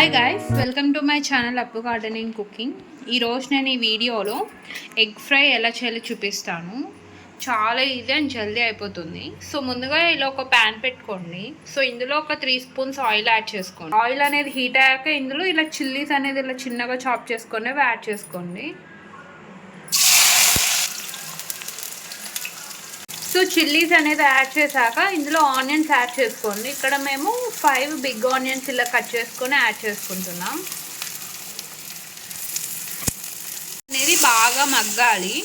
Hi guys, welcome to my channel అప్పు gardening cooking. ఈరోజు నేను ఈ వీడియోలో ఎగ్ ఫ్రై ఎలా చేయాలో చూపిస్తాను. చాలా ఈజీ అండ్ జల్దీ అయిపోతుంది. సో ముందుగా ఇలా ఒక ప్యాన్ పెట్టుకోండి. సో ఇందులో ఒక 3 స్పూన్స్ ఆయిల్ యాడ్ చేసుకోండి. ఆయిల్ అనేది హీట్ అయ్యాక ఇందులో ఇలా చిల్లీస్ అనేది ఇలా చిన్నగా చాప్ చేసుకొని యాడ్ చేసుకోండి. సో చిల్లీస్ అనేది యాడ్ చేశాక ఇందులో ఆనియన్స్ యాడ్ చేసుకోండి. ఇక్కడ మేము 5 బిగ్ ఆనియన్స్ ఇలా కట్ చేసుకొని యాడ్ చేసుకుంటున్నాం. అనేది బాగా మగ్గాలి.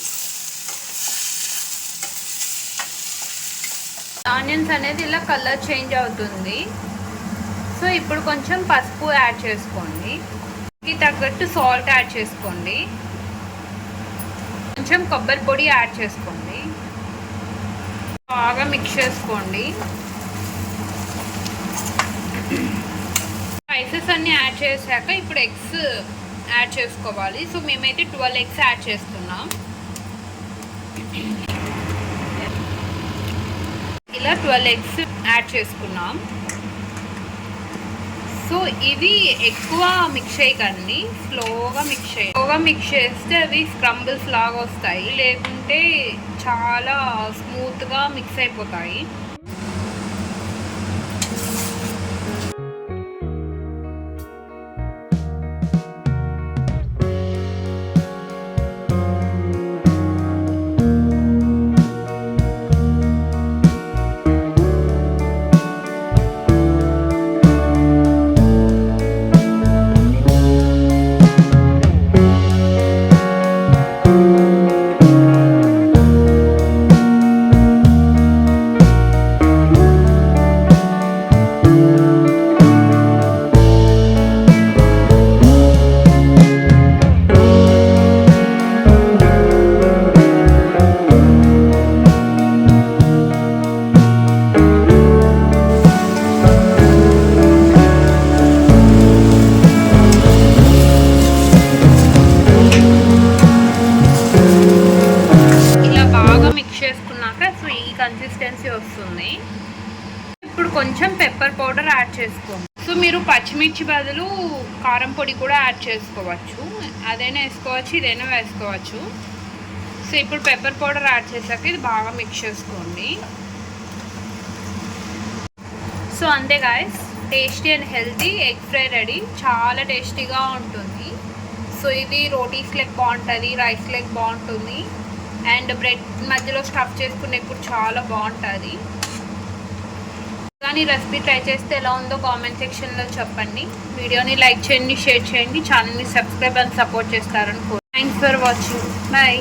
ఆనియన్స్ అనేది ఇలా కలర్ చేంజ్ అవుతుంది. సో ఇప్పుడు కొంచెం పసుపు యాడ్ చేసుకోండి. దీనికి తగ్గట్టు సాల్ట్ యాడ్ చేసుకోండి. కొంచెం కొబ్బరి పొడి యాడ్ చేసుకోండి. బాగా మిక్స్ చేసుకోండి. స్పైసెస్ అన్నీ యాడ్ చేశాక ఇప్పుడు ఎగ్స్ యాడ్ చేసుకోవాలి. సో మేమైతే 12 ఎగ్స్ యాడ్ చేస్తున్నాం. ఇలా 12 ఎగ్స్ యాడ్ చేసుకున్నాం. సో ఇవి ఎక్కువ మిక్స్ చేయకండి, స్లోగా మిక్స్ చేస్తే అవి స్క్రంబుల్స్ లాగా వస్తాయి, లేకుంటే చాలా స్మూత్గా మిక్స్ అయిపోతాయి. కన్సిస్టెన్సీ వస్తుంది. ఇప్పుడు కొంచెం పెప్పర్ పౌడర్ యాడ్ చేసుకోండి. సో మీరు పచ్చిమిర్చి బదులు కారం పొడి కూడా యాడ్ చేసుకోవచ్చు. అదైనా వేసుకోవచ్చు, ఇదైనా వేసుకోవచ్చు. సో ఇప్పుడు పెప్పర్ పౌడర్ యాడ్ చేశాక ఇది బాగా మిక్స్ చేసుకోండి. సో అంతే guys, tasty and healthy egg fry ready. చాలా టేస్టీగా ఉంటుంది. సో ఇది రోటీస్ లెగ్ బాగుంటుంది, రైస్ లెగ్ బాగుంటుంది, అండ్ బ్రెడ్ మధ్యలో స్టఫ్ చేసుకునేప్పుడు చాలా బాగుంటుంది. కానీ రెసిపీ ట్రై చేస్తే ఎలా ఉందో కామెంట్ సెక్షన్లో చెప్పండి. వీడియోని లైక్ చేయండి, షేర్ చేయండి, ఛానల్ని సబ్స్క్రైబ్ అండ్ సపోర్ట్ చేస్తారని కోరు. Thanks for watching. బాయ్.